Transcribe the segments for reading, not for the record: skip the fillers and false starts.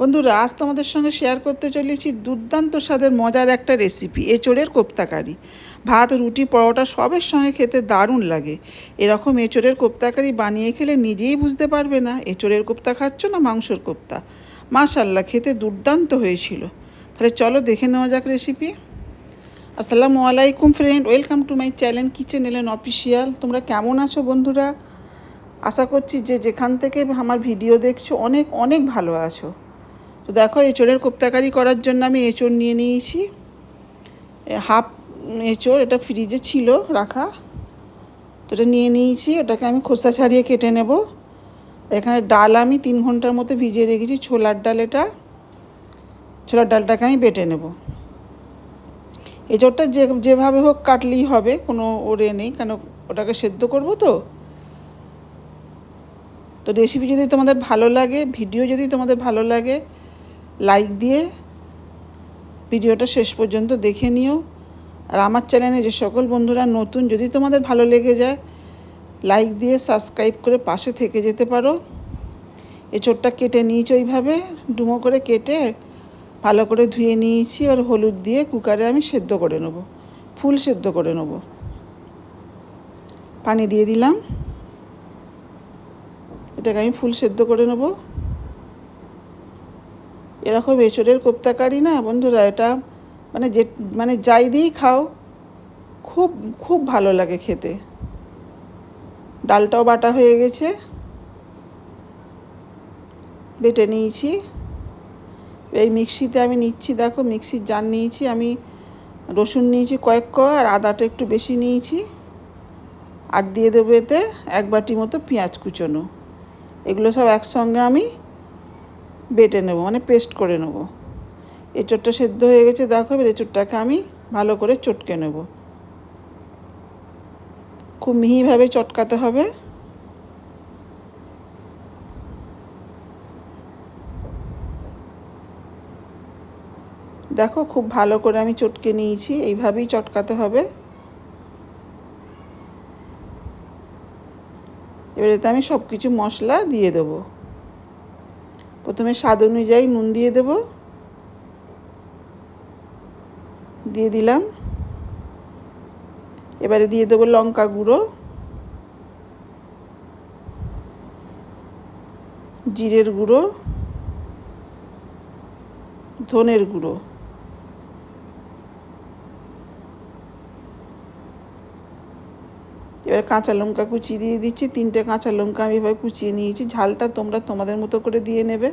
বন্ধুরা, আজ তোমাদের সঙ্গে শেয়ার করতে চলেছি দুর্দান্ত স্বাদের মজার একটা রেসিপি, এঁচোড়ের কোপ্তাকারি। ভাত, রুটি, পরোটা সবের সঙ্গে খেতে দারুণ লাগে। এরকম এঁচোড়ের কোপ্তাকারি বানিয়ে খেলে নিজেই বুঝতে পারবে না এঁচোড়ের কোপ্তা খাচ্ছ না মাংসর কোপ্তা। মাশাল্লাহ, খেতে দুর্দান্ত হয়েছিল। তাহলে চলো দেখে নেওয়া যাক রেসিপি। আসসালামু আলাইকুম friend, welcome to my channel kitchen এলেন অফিসিয়াল। তোমরা কেমন আছো বন্ধুরা? আশা করছি যে যেখান থেকে আমার ভিডিও দেখছো অনেক অনেক ভালো আছো। তো দেখো, এঁচোড়ের কোপ্তাকারি করার জন্য আমি এঁচোড় নিয়ে নিয়েছি হাফ এঁচোড়। এটা ফ্রিজে ছিল রাখা, তো এটা নিয়ে নিয়েছি। ওটাকে আমি খোসা ছাড়িয়ে কেটে নেব। এখানে ডাল আমি 3 ঘন্টার মতো ভিজিয়ে রেখেছি, ছোলার ডাল। এটা ছোলার ডালটাকে আমি বেটে নেব। এঁচোড়টা যেভাবে হোক কাটলেই হবে, কোনো ওরে নেই, কেন ওটাকে সেদ্ধ করব। তো রেসিপি যদি তোমাদের ভালো লাগে, ভিডিও যদি তোমাদের ভালো লাগে, লাইক দিয়ে ভিডিওটা শেষ পর্যন্ত দেখে নিও। আর আমার চ্যানেলে যে সকল বন্ধুরা নতুন, যদি তোমাদের ভালো লেগে যায়, লাইক দিয়ে সাবস্ক্রাইব করে পাশে থেকে যেতে পারো। এঁচোড়টা কেটে নিয়েছি ওইভাবে ডুমো করে কেটে ভালো করে ধুয়ে নিয়েছি। আর হলুদ দিয়ে কুকারে আমি সেদ্ধ করে নেব, ফুল সেদ্ধ করে নেব। পানি দিয়ে দিলাম, এটাকে আমি ফুল সেদ্ধ করে নেব। এরকম এঁচোড়ের কোপ্তাকারি না বন্ধুরা, এটা মানে যাই দিয়েই খাও, খুব খুব ভালো লাগে খেতে। ডালটাও বাটা হয়ে গেছে, বেটে নিয়েছি। এই মিক্সিতে আমি নিচ্ছি, দেখো মিক্সির জার নিয়েছি আমি। রসুন নিয়েছি কয়েক কোয়া, আর আদাটা একটু বেশি নিয়েছি। আর দিয়ে দেবো এতে 1 বাটি মতো পেঁয়াজ কুচোনো। এগুলো সব একসঙ্গে আমি বেটে নেব, মানে পেস্ট করে নেব। এঁচোড়টা সেদ্ধ হয়ে গেছে, দেখো। এবার এঁচোড়টাকে আমি ভালো করে চটকে নেব। খুব মিহিভাবে চটকাতে হবে। দেখো, খুব ভালো করে আমি চটকে নিয়েছি, এইভাবেই চটকাতে হবে। এবারে আমি সব কিছু মশলা দিয়ে দেব। প্রথমে স্বাদ অনুযায়ী নুন দিয়ে দেব, দিয়ে দিলাম। এবারে দিয়ে দেবো লঙ্কা গুঁড়ো, জিরের গুঁড়ো, ধনের গুঁড়ো। এবার কাঁচা লঙ্কা কুচিয়ে দিয়ে দিচ্ছি। 3টে কাঁচা লঙ্কা আমি এভাবে কুচিয়ে নিয়েছি। ঝালটা তোমরা তোমাদের মতো করে দিয়ে নেবে।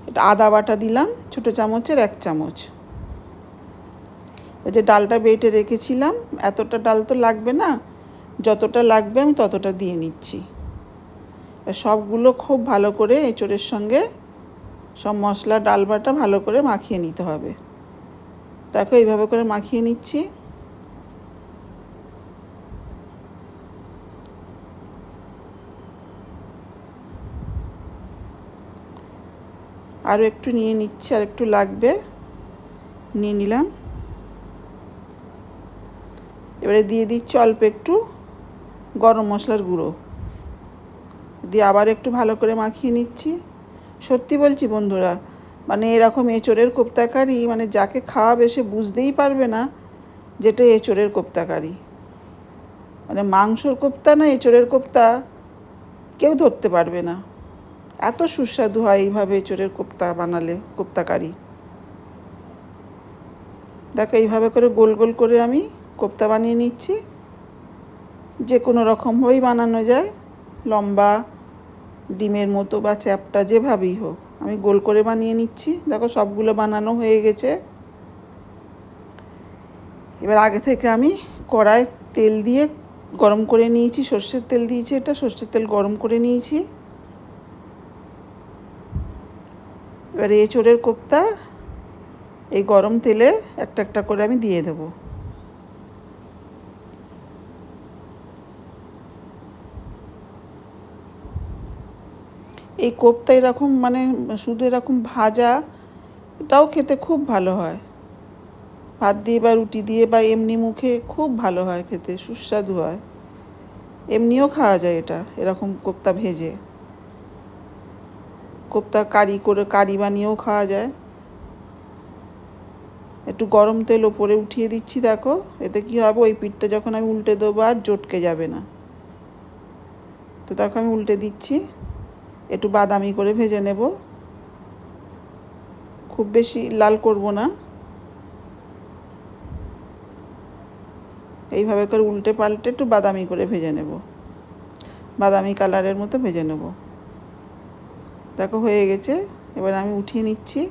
এটা আদা বাটা দিলাম, ছোটো চামচের 1 চামচ। ওই যে ডালটা বেটে রেখেছিলাম, এতটা ডাল তো লাগবে না, যতটা লাগবে আমি ততটা দিয়ে নিচ্ছি। সবগুলো খুব ভালো করে এঁচোড়ের সঙ্গে সব মশলা ডাল বাটা ভালো করে মাখিয়ে নিতে হবে। দেখো, এইভাবে করে মাখিয়ে নিচ্ছি। আরও একটু নিয়ে নিচ্ছি, আর একটু লাগবে, নিয়ে নিলাম। এবারে দিয়ে দিচ্ছি অল্প একটু গরম মশলার গুঁড়ো, দিয়ে আবার একটু ভালো করে মাখিয়ে নিচ্ছি। সত্যি বলছি বন্ধুরা, মানে এরকম এঁচোড়ের কোপ্তাকারি মানে যাকে খাওয়াবে সে বুঝতেই পারবে না যেটা এঁচোড়ের কোপ্তাকারি। মানে মাংসর কোপ্তা না এঁচোড়ের কোপ্তা কেউ ধরতে পারবে না। এত সুস্বাদু হয় এইভাবে এঁচোড়ের কোপ্তা বানালে, কোপ্তাকারি। দেখো, এইভাবে করে গোল গোল করে আমি কোপ্তা বানিয়ে নিচ্ছি। যে কোনো রকমভাবেই বানানো যায়, লম্বা, ডিমের মতো বা চ্যাপ্টা, যেভাবেই হোক আমি গোল করে বানিয়ে নিচ্ছি। দেখো, সবগুলো বানানো হয়ে গেছে। এবার আগে থেকে আমি কড়ায় তেল দিয়ে গরম করে নিয়েছি, সর্ষের তেল দিয়েছি। এটা সর্ষের তেল গরম করে নিয়েছি। এবার এঁচোড়ের কোপ্তা এই গরম তেলে একটা একটা করে আমি দিয়ে দেবো। এই কোপ্তা এরকম মানে শুধু এরকম ভাজা, এটাও খেতে খুব ভালো হয়। ভাত দিয়ে বা রুটি দিয়ে বা এমনি মুখে খুব ভালো হয় খেতে, সুস্বাদু হয়। এমনিও খাওয়া যায় এটা, এরকম কোপ্তা ভেজে। কোপ্তা কারি বানিয়েও খাওয়া যায়। একটু গরম তেল ওপরে উঠিয়ে দিচ্ছি, দেখো এতে কী হবে, ওই পিঠটা যখন আমি উল্টে দেবো আর চটকে যাবে না। তো দেখো আমি উল্টে দিচ্ছি, একটু বাদামি করে ভেজে নেব, খুব বেশি লাল করব না। এইভাবে করে উল্টে পাল্টে একটু বাদামি করে ভেজে নেব, বাদামি কালারের মতো ভেজে নেব। দেখো হয়ে গেছে, এবার আমি উঠিয়ে নিচ্ছি।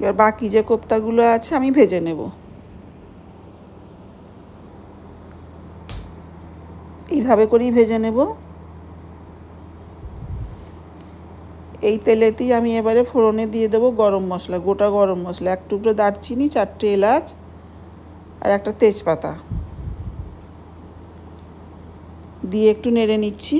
এবার বাকি যে কোপ্তাগুলো আছে আমি ভেজে নেব। এইভাবে করেই ভেজে নেব। এই তেলেতেই আমি এবারে ফোড়নে দিয়ে দেবো গরম মশলা, গোটা গরম মশলা, 1 টুকরো দারচিনি, 4টে এলাচ আর একটা তেজপাতা দিয়ে একটু নেড়ে নিচ্ছি।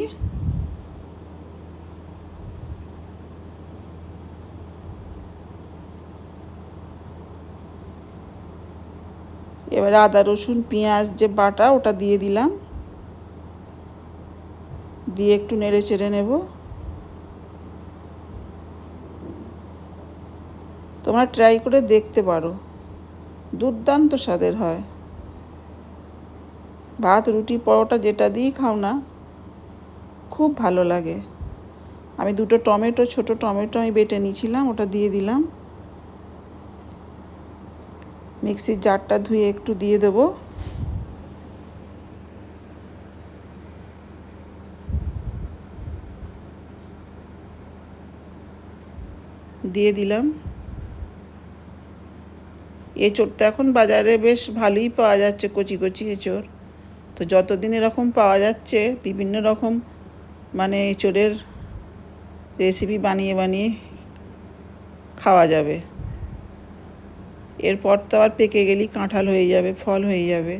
এবারে আদা রসুন পেঁয়াজ যে বাটা ওটা দিয়ে দিলাম, দিয়ে একটু নেড়ে চেড়ে নেব। তোমরা ট্রাই করে দেখতে পারো, দুর্দান্ত স্বাদের হয়। ভাত রুটি পরোটা যেটা দিয়েই খাও না, খুব ভালো লাগে। আমি 2টো টমেটো, ছোটো টমেটো আমি বেটে নিয়েছিলাম, ওটা দিয়ে দিলাম। মিক্সির জারটা ধুয়ে একটু দিয়ে দেবো। দিয়ে দিলাম। এঁচোড়টা এখন বাজারে বেশ ভালোই পাওয়া যাচ্ছে, কচি কচি এঁচোড়। তো যতদিন এরকম পাওয়া যাচ্ছে বিভিন্ন রকম মানে এঁচোড়ের রেসিপি বানিয়ে বানিয়ে খাওয়া যাবে। এরপর তো আবার পেকে গেলেই কাঁঠাল হয়ে যাবে, ফল হয়ে যাবে।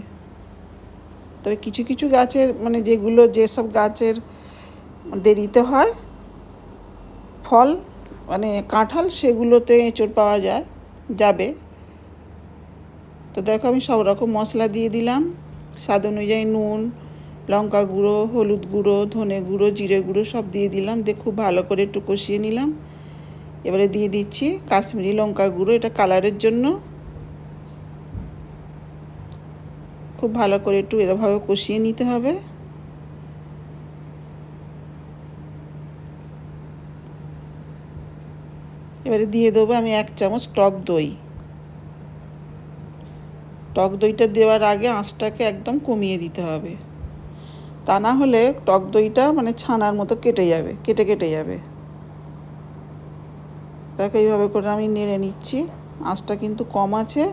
তবে কিছু কিছু গাছের মানে যেসব গাছের দেরিতে হয় ফল মানে কাঁঠাল, সেগুলোতে এঁচোড় পাওয়া যাবে। তো দেখো আমি সব রকম মশলা দিয়ে দিলাম, স্বাদ অনুযায়ী নুন, লঙ্কা গুঁড়ো, হলুদ গুঁড়ো, ধনে গুঁড়ো, জিরে গুঁড়ো সব দিয়ে দিলাম, দিয়ে খুব ভালো করে একটু কষিয়ে নিলাম। এবারে দিয়ে দিচ্ছি কাশ্মীরি লঙ্কা গুঁড়ো, এটা কালারের জন্য। খুব ভালো করে একটু এরভাবে কষিয়ে নিতে হবে। এবারে দিয়ে দেবো আমি 1 চামচ টক দই। টক দইটা দেওয়ার আগে আঁচটাকে একদম কমিয়ে দিতে হবে, তা না হলে টক দইটা মানে ছানার মতো কেটে যাবে। দেখো এইভাবে করে আমি নেড়ে নিচ্ছি, আঁচটা কিন্তু কম আছে,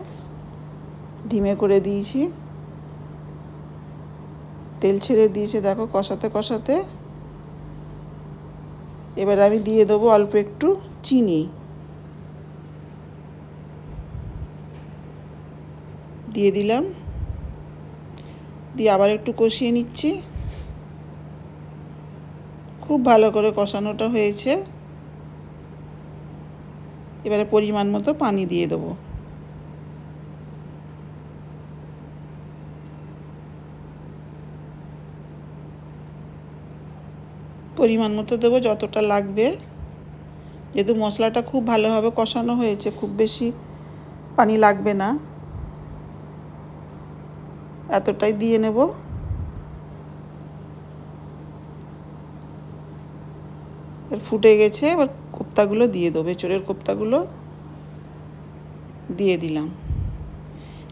ধিমে করে দিয়েছি। তেল ছেড়ে দিয়েছে দেখো কষাতে কষাতে। এবার আমি দিয়ে দেবো অল্প একটু চিনি, দিয়ে দিলাম, দিয়ে আবার একটু কষিয়ে নিচ্ছি। খুব ভালো করে কষানোটা হয়েছে। এবারে পরিমাণ মতো পানি দিয়ে দেবো। পরিমাণ মতো দেবো যতটা লাগবে, যেহেতু মশলাটা খুব ভালোভাবে কষানো হয়েছে, খুব বেশি পানি লাগবে না, এতটাই দিয়ে নেব। এর ফুটে গেছে, এবার কোপ্তাগুলো দিয়ে দেবো, এঁচোড়ের কোপ্তাগুলো দিয়ে দিলাম।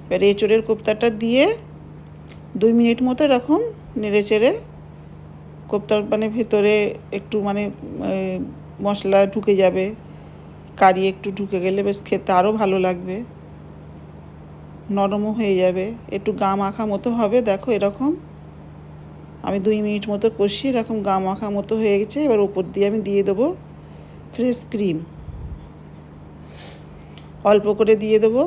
এবার এঁচোড়ের কোপ্তাটা দিয়ে 2 মিনিট মতো এরকম নেড়ে চেড়ে, কোপ্তার মানে ভেতরে একটু মানে মশলা ঢুকে যাবে, কারি একটু ঢুকে গেলে বেশ খেতে আরও ভালো লাগবে, নরমও হয়ে যাবে, একটু গা মাখা মতো হবে। দেখো এরকম আমি 2 মিনিট মতো কষিয়ে এরকম গা মাখা মতো হয়ে গেছে। এবার উপর দিয়ে আমি দিয়ে দেবো ফ্রেশ ক্রিম, অল্প করে দিয়ে দেবো।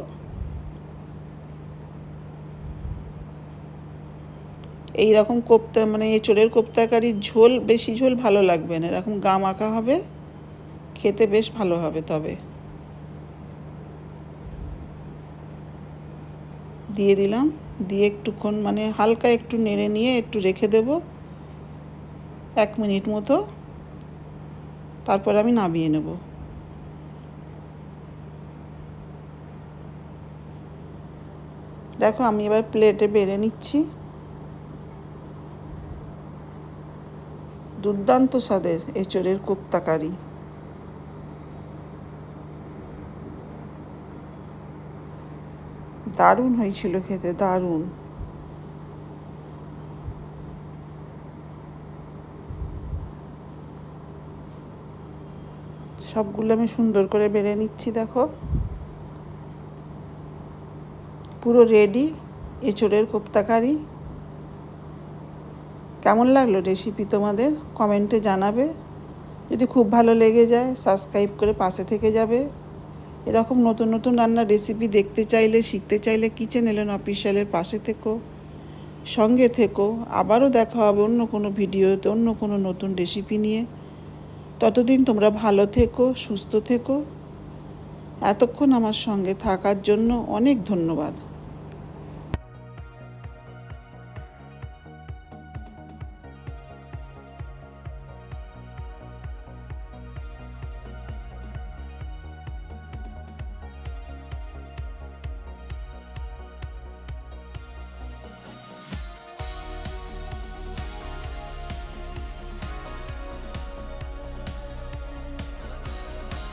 এই রকম কোপ্তা মানে এঁচোড়ের কোপ্তাকারির ঝোল, বেশি ঝোল ভালো লাগবে না, এরকম গা মাখা হবে, খেতে বেশ ভালো হবে। তবে দিয়ে দিলাম, দিয়ে একটুক্ষণ মানে হালকা একটু নেড়ে নিয়ে একটু রেখে দেব 1 মিনিট মতো, তারপর আমি নামিয়ে নেব। দেখো আমি এবার প্লেটে বেড়ে নিচ্ছি। দুর্দান্ত স্বাদের এঁচোড়ের কোপ্তা কারি। দারুণ হয়েছিল খেতে, দারুণ। সবগুলো আমি সুন্দর করে বেড়ে নিচ্ছি। দেখো পুরো রেডি এঁচোড়ের কোপ্তা কারি। কেমন লাগলো রেসিপি তোমাদের কমেন্টে জানাবে। যদি খুব ভালো লেগে যায় সাবস্ক্রাইব করে পাশে থেকে যাবে। এরকম নতুন নতুন রান্নার রেসিপি দেখতে চাইলে, শিখতে চাইলে কিচেন এলেন অফিসিয়ালের পাশে থেকো, সঙ্গে থেকো। আবারও দেখা হবে অন্য কোনো ভিডিওতে অন্য কোনো নতুন রেসিপি নিয়ে। ততদিন তোমরা ভালো থেকো, সুস্থ থেকো। এতক্ষণ আমার সঙ্গে থাকার জন্য অনেক ধন্যবাদ।